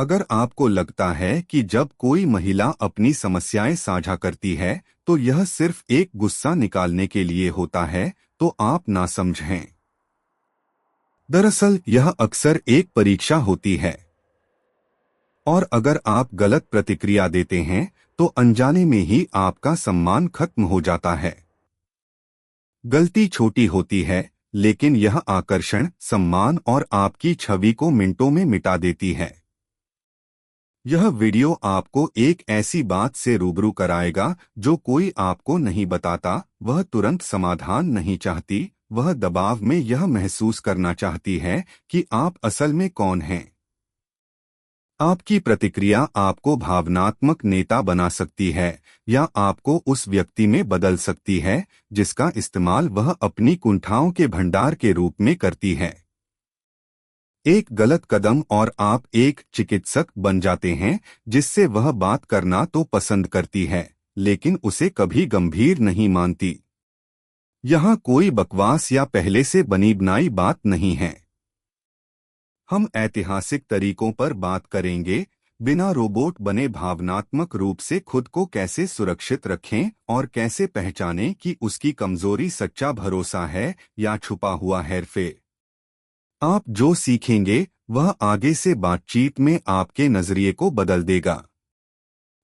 अगर आपको लगता है कि जब कोई महिला अपनी समस्याएं साझा करती है तो यह सिर्फ एक गुस्सा निकालने के लिए होता है, तो आप नासमझ हैं। दरअसल यह अक्सर एक परीक्षा होती है, और अगर आप गलत प्रतिक्रिया देते हैं तो अनजाने में ही आपका सम्मान खत्म हो जाता है। गलती छोटी होती है, लेकिन यह आकर्षण, सम्मान और आपकी छवि को मिनटों में मिटा देती है। यह वीडियो आपको एक ऐसी बात से रूबरू कराएगा जो कोई आपको नहीं बताता। वह तुरंत समाधान नहीं चाहती, वह दबाव में यह महसूस करना चाहती है कि आप असल में कौन हैं। आपकी प्रतिक्रिया आपको भावनात्मक नेता बना सकती है या आपको उस व्यक्ति में बदल सकती है जिसका इस्तेमाल वह अपनी कुंठाओं के भंडार के रूप में करती है। एक गलत कदम और आप एक चिकित्सक बन जाते हैं जिससे वह बात करना तो पसंद करती है, लेकिन उसे कभी गंभीर नहीं मानती। यहाँ कोई बकवास या पहले से बनी बनाई बात नहीं है। हम ऐतिहासिक तरीकों पर बात करेंगे, बिना रोबोट बने भावनात्मक रूप से खुद को कैसे सुरक्षित रखें और कैसे पहचानें कि उसकी कमजोरी सच्चा भरोसा है या छुपा हुआ हेरफेर। आप जो सीखेंगे वह आगे से बातचीत में आपके नजरिए को बदल देगा।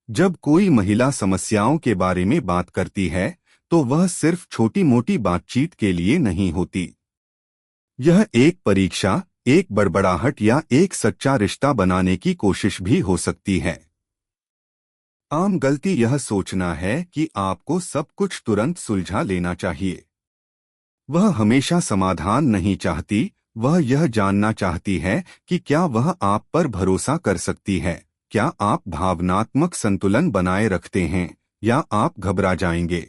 जब कोई महिला समस्याओं के बारे में बात करती है तो वह सिर्फ छोटी मोटी बातचीत के लिए नहीं होती। यह एक परीक्षा, एक बड़बड़ाहट या एक सच्चा रिश्ता बनाने की कोशिश भी हो सकती है। आम गलती यह सोचना है कि आपको सब कुछ तुरंत सुलझा लेना चाहिए। वह हमेशा समाधान नहीं चाहती, वह यह जानना चाहती है कि क्या वह आप पर भरोसा कर सकती है, क्या आप भावनात्मक संतुलन बनाए रखते हैं, या आप घबरा जाएंगे।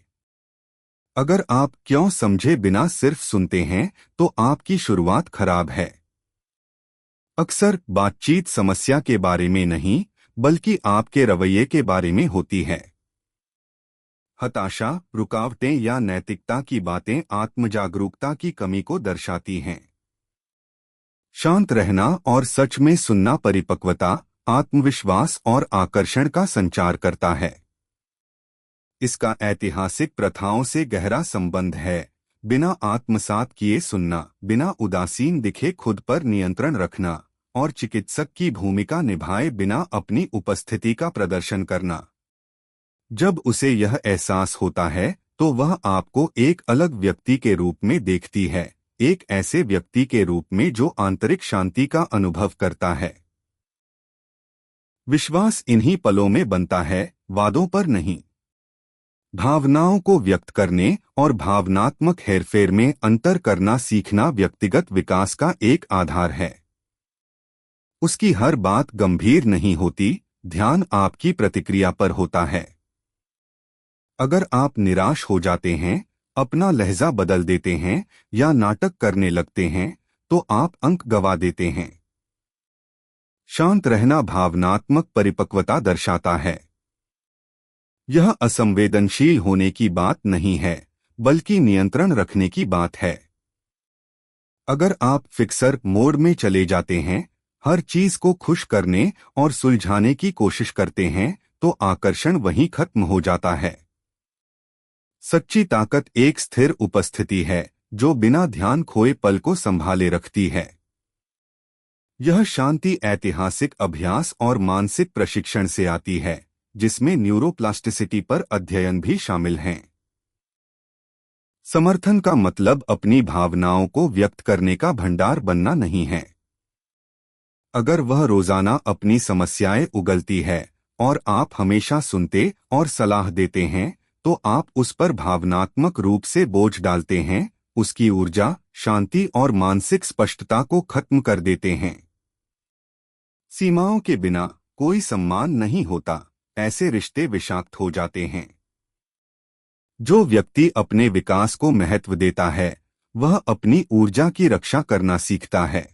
अगर आप क्यों समझे बिना सिर्फ सुनते हैं तो आपकी शुरुआत खराब है। अक्सर बातचीत समस्या के बारे में नहीं, बल्कि आपके रवैये के बारे में होती है। हताशा, रुकावटें या नैतिकता की बातें आत्मजागरूकता की कमी को दर्शाती हैं। शांत रहना और सच में सुनना परिपक्वता, आत्मविश्वास और आकर्षण का संचार करता है। इसका ऐतिहासिक प्रथाओं से गहरा संबंध है। बिना आत्मसात किए सुनना, बिना उदासीन दिखे खुद पर नियंत्रण रखना, और चिकित्सक की भूमिका निभाए बिना अपनी उपस्थिति का प्रदर्शन करना। जब उसे यह एहसास होता है तो वह आपको एक अलग व्यक्ति के रूप में देखती है, एक ऐसे व्यक्ति के रूप में जो आंतरिक शांति का अनुभव करता है। विश्वास इन्हीं पलों में बनता है, वादों पर नहीं। भावनाओं को व्यक्त करने और भावनात्मक हेरफेर में अंतर करना सीखना व्यक्तिगत विकास का एक आधार है। उसकी हर बात गंभीर नहीं होती, ध्यान आपकी प्रतिक्रिया पर होता है। अगर आप निराश हो जाते हैं, अपना लहजा बदल देते हैं या नाटक करने लगते हैं तो आप अंक गंवा देते हैं। शांत रहना भावनात्मक परिपक्वता दर्शाता है। यह असंवेदनशील होने की बात नहीं है, बल्कि नियंत्रण रखने की बात है। अगर आप फिक्सर मोड में चले जाते हैं, हर चीज को खुश करने और सुलझाने की कोशिश करते हैं, तो आकर्षण वहीं खत्म हो जाता है। सच्ची ताकत एक स्थिर उपस्थिति है जो बिना ध्यान खोए पल को संभाले रखती है। यह शांति ऐतिहासिक अभ्यास और मानसिक प्रशिक्षण से आती है, जिसमें न्यूरोप्लास्टिसिटी पर अध्ययन भी शामिल हैं। समर्थन का मतलब अपनी भावनाओं को व्यक्त करने का भंडार बनना नहीं है। अगर वह रोजाना अपनी समस्याएं उगलती है और आप हमेशा सुनते और सलाह देते हैं, तो आप उस पर भावनात्मक रूप से बोझ डालते हैं, उसकी ऊर्जा, शांति और मानसिक स्पष्टता को खत्म कर देते हैं। सीमाओं के बिना कोई सम्मान नहीं होता, ऐसे रिश्ते विषाक्त हो जाते हैं। जो व्यक्ति अपने विकास को महत्व देता है, वह अपनी ऊर्जा की रक्षा करना सीखता है।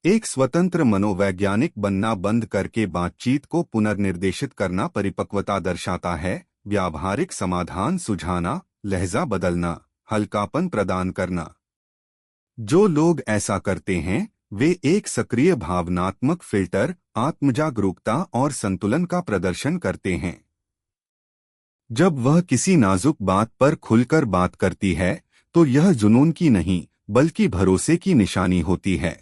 एक स्वतंत्र मनोवैज्ञानिक बनना बंद करके बातचीत को पुनर्निर्देशित करना परिपक्वता दर्शाता है। व्यावहारिक समाधान सुझाना, लहजा बदलना, हल्कापन प्रदान करना। जो लोग ऐसा करते हैं वे एक सक्रिय भावनात्मक फिल्टर, आत्मजागरूकता और संतुलन का प्रदर्शन करते हैं। जब वह किसी नाजुक बात पर खुलकर बात करती है तो यह जुनून की नहीं बल्कि भरोसे की निशानी होती है।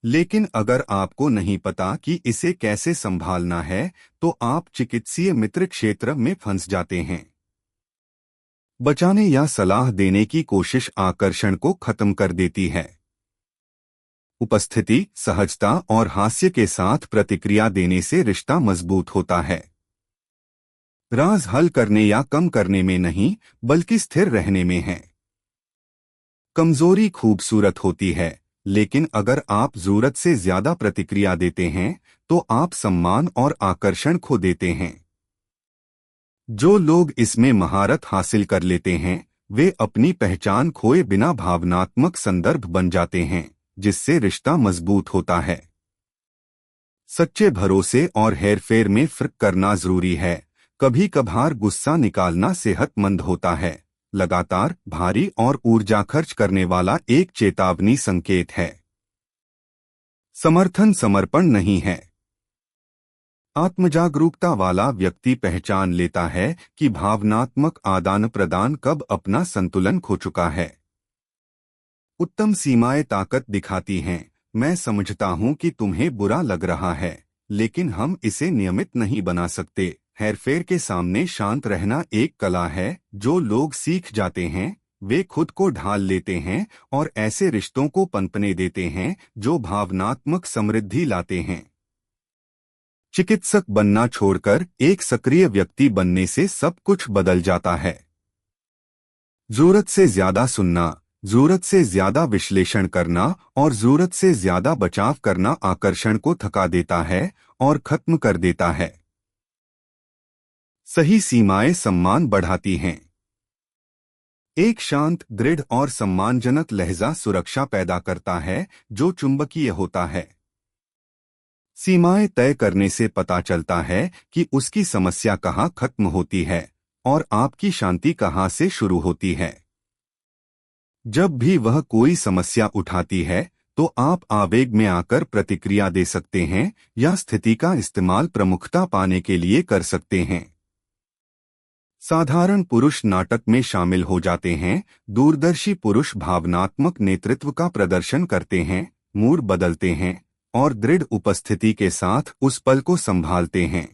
लेकिन अगर आपको नहीं पता कि इसे कैसे संभालना है तो आप चिकित्सीय मित्र क्षेत्र में फंस जाते हैं। बचाने या सलाह देने की कोशिश आकर्षण को खत्म कर देती है। उपस्थिति, सहजता और हास्य के साथ प्रतिक्रिया देने से रिश्ता मजबूत होता है। राज हल करने या कम करने में नहीं बल्कि स्थिर रहने में है। कमजोरी खूबसूरत होती है, लेकिन अगर आप जरूरत से ज्यादा प्रतिक्रिया देते हैं तो आप सम्मान और आकर्षण खो देते हैं। जो लोग इसमें महारत हासिल कर लेते हैं वे अपनी पहचान खोए बिना भावनात्मक संदर्भ बन जाते हैं, जिससे रिश्ता मजबूत होता है। सच्चे भरोसे और हेरफेर में फर्क करना जरूरी है। कभी कभार गुस्सा निकालना सेहतमंद होता है, लगातार भारी और ऊर्जा खर्च करने वाला एक चेतावनी संकेत है। समर्थन समर्पण नहीं है। आत्मजागरूकता वाला व्यक्ति पहचान लेता है कि भावनात्मक आदान प्रदान कब अपना संतुलन खो चुका है। उत्तम सीमाएं ताकत दिखाती हैं। मैं समझता हूं कि तुम्हें बुरा लग रहा है, लेकिन हम इसे नियमित नहीं बना सकते। हेरफेर के सामने शांत रहना एक कला है। जो लोग सीख जाते हैं वे खुद को ढाल लेते हैं और ऐसे रिश्तों को पनपने देते हैं जो भावनात्मक समृद्धि लाते हैं। चिकित्सक बनना छोड़कर एक सक्रिय व्यक्ति बनने से सब कुछ बदल जाता है। जरूरत से ज्यादा सुनना, जरूरत से ज्यादा विश्लेषण करना और जरूरत से ज्यादा बचाव करना आकर्षण को थका देता है और खत्म कर देता है। सही सीमाएं सम्मान बढ़ाती हैं। एक शांत, दृढ़ और सम्मानजनक लहजा सुरक्षा पैदा करता है जो चुंबकीय होता है। सीमाएं तय करने से पता चलता है कि उसकी समस्या कहाँ खत्म होती है और आपकी शांति कहाँ से शुरू होती है। जब भी वह कोई समस्या उठाती है तो आप आवेग में आकर प्रतिक्रिया दे सकते हैं या स्थिति का इस्तेमाल प्रमुखता पाने के लिए कर सकते हैं। साधारण पुरुष नाटक में शामिल हो जाते हैं, दूरदर्शी पुरुष भावनात्मक नेतृत्व का प्रदर्शन करते हैं, मूड बदलते हैं और दृढ़ उपस्थिति के साथ उस पल को संभालते हैं।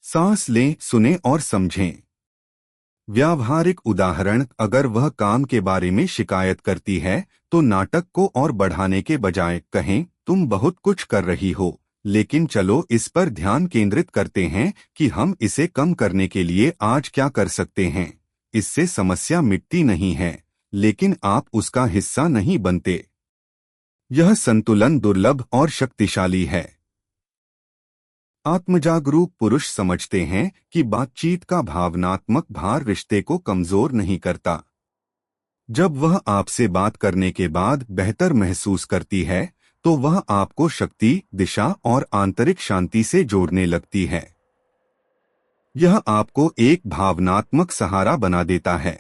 सांस लें, सुनें और समझें। व्यावहारिक उदाहरण, अगर वह काम के बारे में शिकायत करती है तो नाटक को और बढ़ाने के बजाय कहें, तुम बहुत कुछ कर रही हो, लेकिन चलो इस पर ध्यान केंद्रित करते हैं कि हम इसे कम करने के लिए आज क्या कर सकते हैं। इससे समस्या मिटती नहीं है, लेकिन आप उसका हिस्सा नहीं बनते। यह संतुलन दुर्लभ और शक्तिशाली है। आत्मजागरूक पुरुष समझते हैं कि बातचीत का भावनात्मक भार रिश्ते को कमजोर नहीं करता। जब वह आपसे बात करने के बाद बेहतर महसूस करती है तो वह आपको शक्ति, दिशा और आंतरिक शांति से जोड़ने लगती है। यह आपको एक भावनात्मक सहारा बना देता है।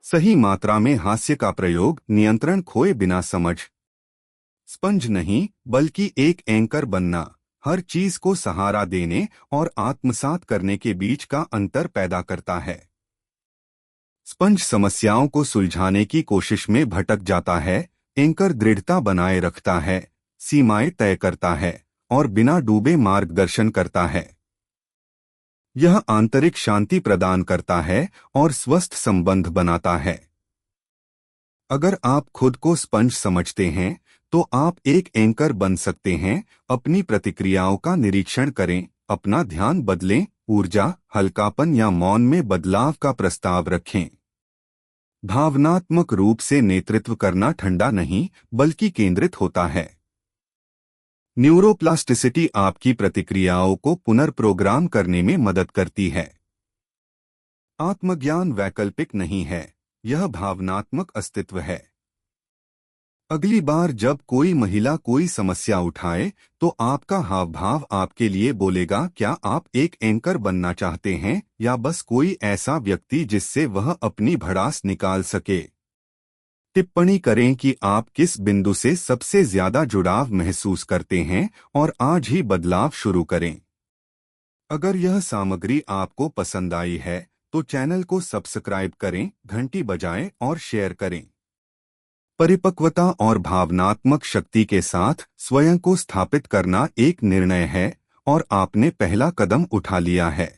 सही मात्रा में हास्य का प्रयोग, नियंत्रण खोए बिना समझ, स्पंज नहीं बल्कि एक एंकर बनना, हर चीज को सहारा देने और आत्मसात करने के बीच का अंतर पैदा करता है। स्पंज समस्याओं को सुलझाने की कोशिश में भटक जाता है, एंकर दृढ़ता बनाए रखता है, सीमाएं तय करता है और बिना डूबे मार्गदर्शन करता है। यह आंतरिक शांति प्रदान करता है और स्वस्थ संबंध बनाता है। अगर आप खुद को स्पंज समझते हैं तो आप एक एंकर बन सकते हैं। अपनी प्रतिक्रियाओं का निरीक्षण करें, अपना ध्यान बदलें, ऊर्जा, हल्कापन या मौन में बदलाव का प्रस्ताव रखें। भावनात्मक रूप से नेतृत्व करना ठंडा नहीं बल्कि केंद्रित होता है। न्यूरोप्लास्टिसिटी आपकी प्रतिक्रियाओं को पुनर्प्रोग्राम करने में मदद करती है। आत्मज्ञान वैकल्पिक नहीं है, यह भावनात्मक अस्तित्व है। अगली बार जब कोई महिला कोई समस्या उठाए तो आपका हावभाव आपके लिए बोलेगा, क्या आप एक एंकर बनना चाहते हैं या बस कोई ऐसा व्यक्ति जिससे वह अपनी भड़ास निकाल सके। टिप्पणी करें कि आप किस बिंदु से सबसे ज्यादा जुड़ाव महसूस करते हैं और आज ही बदलाव शुरू करें। अगर यह सामग्री आपको पसंद आई है तो चैनल को सब्सक्राइब करें, घंटी बजाएं और शेयर करें। परिपक्वता और भावनात्मक शक्ति के साथ स्वयं को स्थापित करना एक निर्णय है और आपने पहला कदम उठा लिया है।